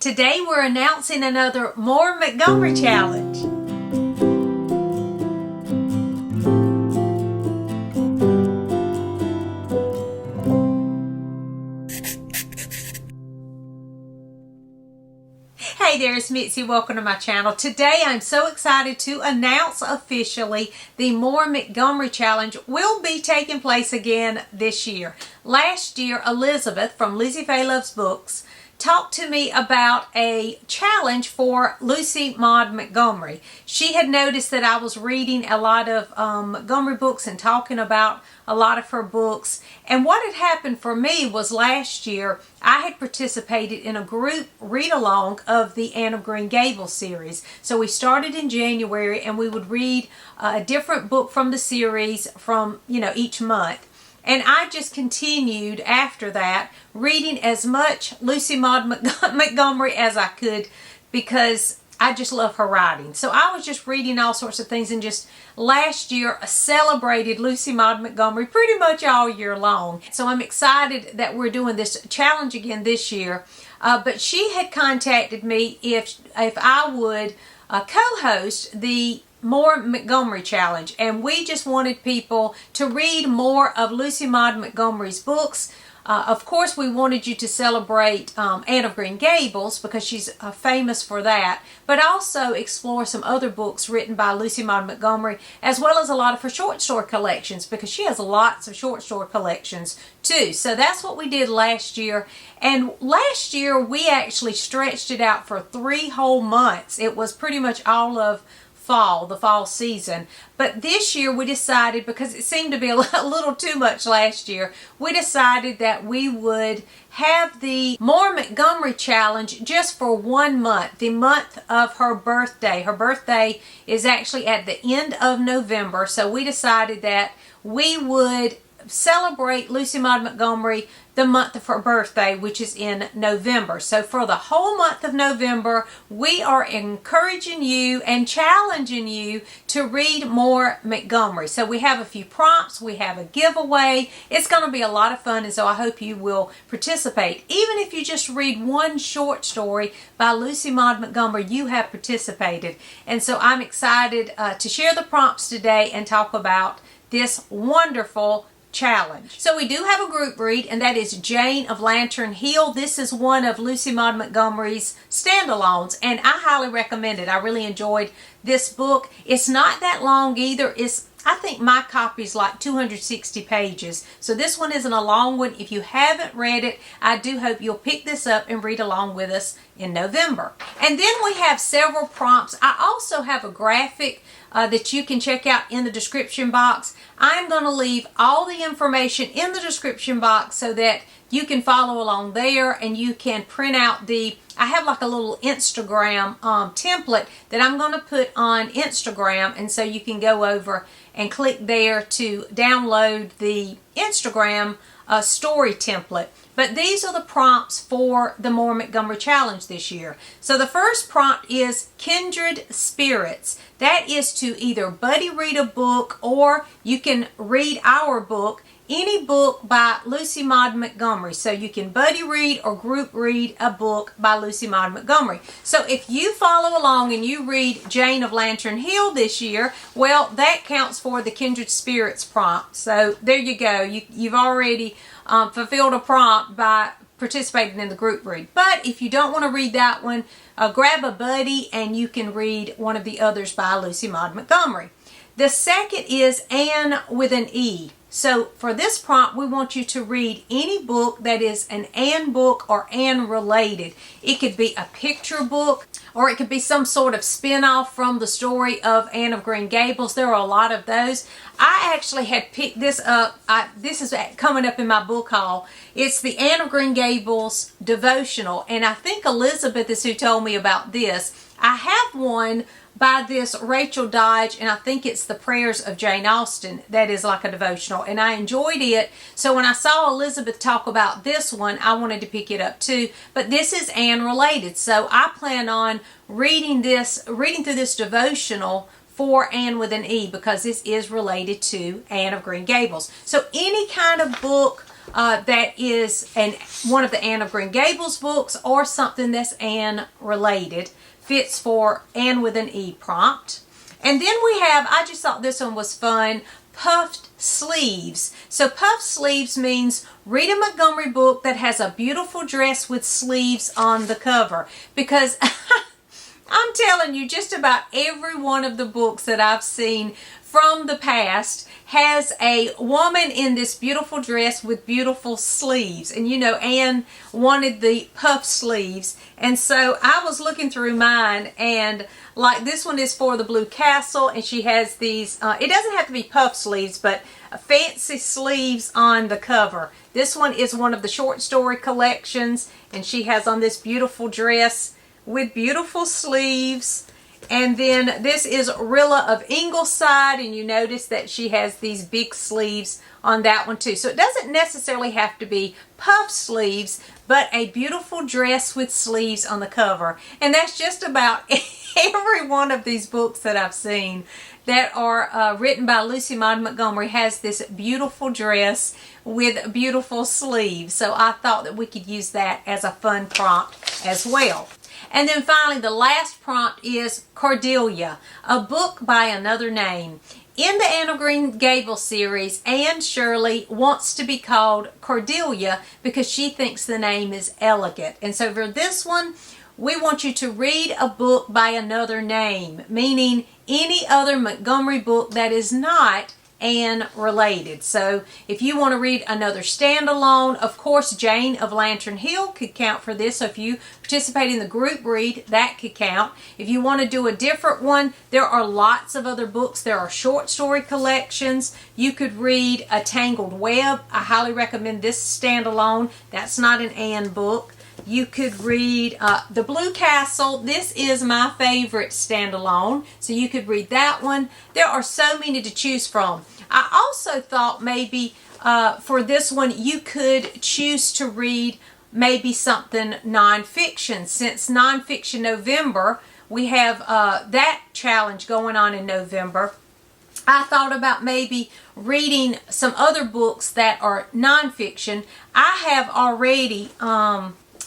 Today we're announcing another More Montgomery Challenge. Hey there, it's Mitzi. Welcome to my channel. Today I'm so excited to announce officially the More Montgomery Challenge will be taking place again this year. Last year, Elizabeth from Lizzie Faye Loves Books talked to me about a challenge for Lucy Maud Montgomery. She had noticed that I was reading a lot of Montgomery books and talking about a lot of her books. And what had happened for me was last year I had participated in a group read-along of the Anne of Green Gables series. So we started in January and we would read a different book from the series from, each month. And I just continued after that reading as much Lucy Maud Montgomery as I could because I just love her writing. So I was just reading all sorts of things, and just last year I celebrated Lucy Maud Montgomery pretty much all year long. So I'm excited that we're doing this challenge again this year. But she had contacted me if I would co-host the More Montgomery Challenge, and we just wanted people to read more of Lucy Maud Montgomery's books. Of course, we wanted you to celebrate Anne of Green Gables because she's famous for that, but also explore some other books written by Lucy Maud Montgomery, as well as a lot of her short story collections, because she has lots of short story collections too. So that's what we did last year. And last year we actually stretched it out for 3 whole months. It was pretty much all of the fall season. But this year we decided, because it seemed to be a little too much last year, we decided that we would have the More Montgomery Challenge just for 1 month, the month of her birthday. Her birthday is actually at the end of November, so we decided that we would celebrate Lucy Maud Montgomery the month of her birthday, which is in November. So for the whole month of November, we are encouraging you and challenging you to read more Montgomery. So we have a few prompts, we have a giveaway. It's going to be a lot of fun, and so I hope you will participate. Even if you just read one short story by Lucy Maud Montgomery, you have participated. And so I'm excited to share the prompts today and talk about this wonderful challenge. So we do have a group read, and that is Jane of Lantern Hill. This is one of Lucy Maud Montgomery's standalones, and I highly recommend it. I really enjoyed this book. It's not that long either. I think my copy is like 260 pages. So this one isn't a long one. If you haven't read it, I do hope you'll pick this up and read along with us in November. And then we have several prompts. I also have a graphic that you can check out in the description box. I'm going to leave all the information in the description box so that you can follow along there, and you can print out I have like a little Instagram template that I'm going to put on Instagram, and so you can go over and click there to download the Instagram story template. But these are the prompts for the More Montgomery Challenge this year. So the first prompt is Kindred Spirits. That is to either buddy read a book, or you can read our book, any book by Lucy Maud Montgomery. So you can buddy read or group read a book by Lucy Maud Montgomery. So if you follow along and you read Jane of Lantern Hill this year, well, that counts for the Kindred Spirits prompt. So there you go. You've already fulfilled a prompt by participating in the group read. But if you don't want to read that one, grab a buddy and you can read one of the others by Lucy Maud Montgomery. The second is Anne with an E. So for this prompt, we want you to read any book that is an Anne book or Anne related. It could be a picture book, or it could be some sort of spin-off from the story of Anne of Green Gables. There are a lot of those. I actually had picked this up. This is coming up in my book haul. It's the Anne of Green Gables devotional, and I think Elizabeth is who told me about this. I have one by this Rachel Dodge, and I think it's The Prayers of Jane Austen. That is like a devotional, and I enjoyed it. So when I saw Elizabeth talk about this one, I wanted to pick it up too. But this is Anne related, so I plan on reading through this devotional for Anne with an E, because this is related to Anne of Green Gables. So any kind of book that is one of the Anne of Green Gables books or something that's Anne related. Fits for Anne with an E prompt. And then we have, I just thought this one was fun, puffed sleeves. So puffed sleeves means read a Montgomery book that has a beautiful dress with sleeves on the cover. Because I'm telling you, just about every one of the books that I've seen from the past has a woman in this beautiful dress with beautiful sleeves. And you know, Anne wanted the puff sleeves. And so I was looking through mine, and like this one is for the Blue Castle, and she has these, it doesn't have to be puff sleeves, but fancy sleeves on the cover. This one is one of the short story collections, and she has on this beautiful dress with beautiful sleeves. And then this is Rilla of Ingleside, and you notice that she has these big sleeves on that one too. So it doesn't necessarily have to be puff sleeves, but a beautiful dress with sleeves on the cover. And that's just about every one of these books that I've seen that are written by Lucy Maud Montgomery has this beautiful dress with beautiful sleeves. So I thought that we could use that as a fun prompt as well. And then finally, the last prompt is Cordelia, a book by another name. In the Anne of Green Gables series, Anne Shirley wants to be called Cordelia because she thinks the name is elegant. And so for this one, we want you to read a book by another name, meaning any other Montgomery book that is not Anne related. So if you want to read another standalone, of course Jane of Lantern Hill could count for this. So if you participate in the group read, that could count. If you want to do a different one, there are lots of other books. There are short story collections. You could read A Tangled Web. I highly recommend this standalone. That's not an Anne book. You could read The Blue Castle. This is my favorite standalone, so you could read that one. There are so many to choose from. I also thought maybe for this one you could choose to read maybe something nonfiction. Since Nonfiction November, we have that challenge going on in November. I thought about maybe reading some other books that are nonfiction. I have already...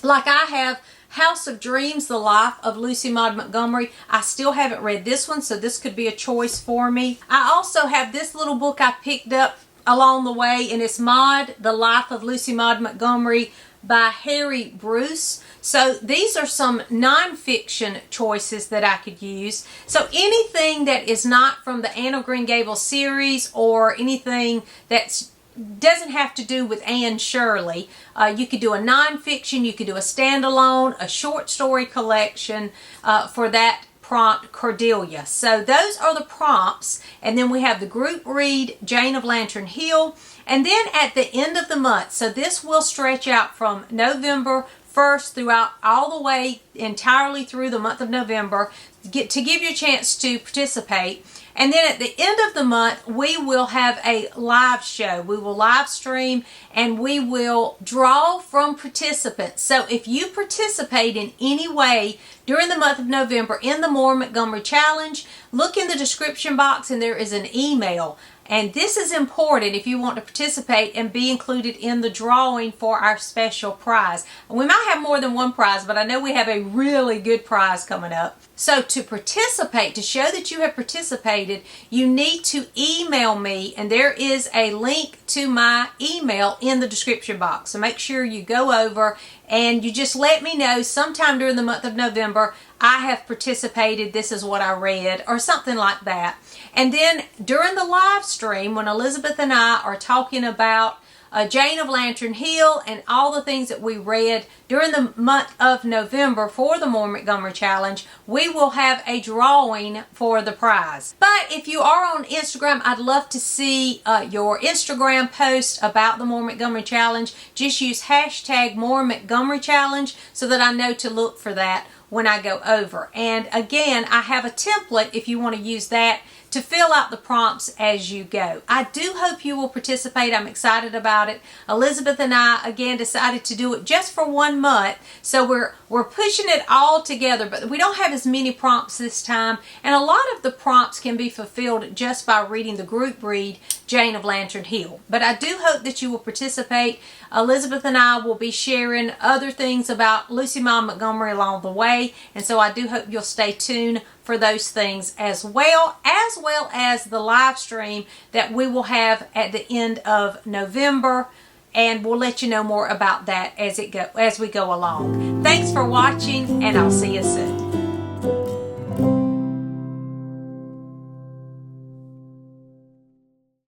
like I have House of Dreams, The Life of Lucy Maud Montgomery. I still haven't read this one, so this could be a choice for me. I also have this little book I picked up along the way, and it's Maud, The Life of Lucy Maud Montgomery by Harry Bruce. So these are some nonfiction choices that I could use. So anything that is not from the Anne of Green Gables series or anything that's doesn't have to do with Anne Shirley. You could do a nonfiction, you could do a standalone, a short story collection for that prompt, Cordelia. So those are the prompts. And then we have the group read, Jane of Lantern Hill. And then at the end of the month, so this will stretch out from November 1st throughout all the way entirely through the month of November to give you a chance to participate. And then at the end of the month, we will have a live show. We will live stream and we will draw from participants. So if you participate in any way during the month of November in the More Montgomery Challenge, look in the description box and there is an email. And this is important if you want to participate and be included in the drawing for our special prize. We might have more than one prize, but I know we have a really good prize coming up. So to participate, to show that you have participated, you need to email me, and there is a link to my email in the description box. So make sure you go over and you just let me know sometime during the month of November, I have participated, this is what I read, or something like that. And then during the live stream, when Elizabeth and I are talking about Jane of Lantern Hill and all the things that we read during the month of November for the More Montgomery Challenge, we will have a drawing for the prize. But if you are on Instagram, I'd love to see your Instagram post about the More Montgomery Challenge. Just use hashtag More Montgomery Challenge so that I know to look for that when I go over. And again, I have a template if you want to use that to fill out the prompts as you go. I do hope you will participate. I'm excited about it. Elizabeth and I, again, decided to do it just for 1 month. So we're pushing it all together, but we don't have as many prompts this time. And a lot of the prompts can be fulfilled just by reading the group read Jane of Lantern Hill. But I do hope that you will participate. Elizabeth and I will be sharing other things about Lucy Maud Montgomery along the way, and so I do hope you'll stay tuned for those things as well as the live stream that we will have at the end of November, and we'll let you know more about that as we go along. Thanks for watching, and I'll see you soon.